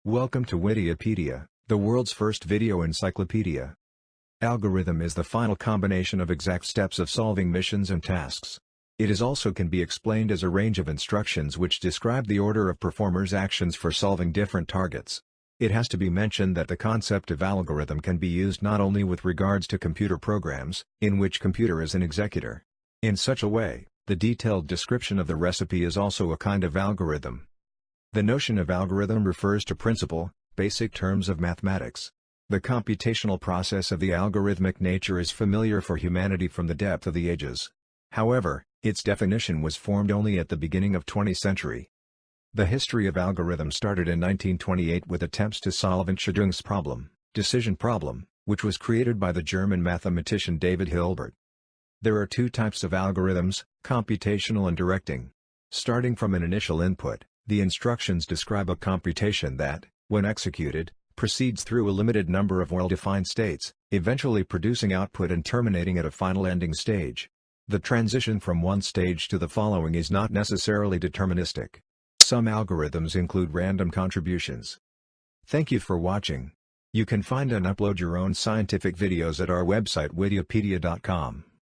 Welcome to Wikipedia, the world's first video encyclopedia. Algorithm is the final combination of exact steps of solving missions and tasks. It is also can be explained as a range of instructions which describe the order of performers' actions for solving different targets. It has to be mentioned that the concept of algorithm can be used not only with regards to computer programs, in which computer is an executor. In such a way, the detailed description of the recipe is also a kind of algorithm. The notion of algorithm refers to principle, basic terms of mathematics. The computational process of the algorithmic nature is familiar for humanity from the depth of the ages. However, its definition was formed only at the beginning of 20th century. The history of algorithm started in 1928 with attempts to solve Entscheidungsproblem problem, decision problem, which was created by the German mathematician David Hilbert. There are two types of algorithms, computational and directing. Starting from an initial input, the instructions describe a computation that, when executed, proceeds through a limited number of well-defined states, eventually producing output and terminating at a final ending stage. The transition from one stage to the following is not necessarily deterministic. Some algorithms include random contributions. Thank you for watching. You can find and upload your own scientific videos at our website wikipedia.com.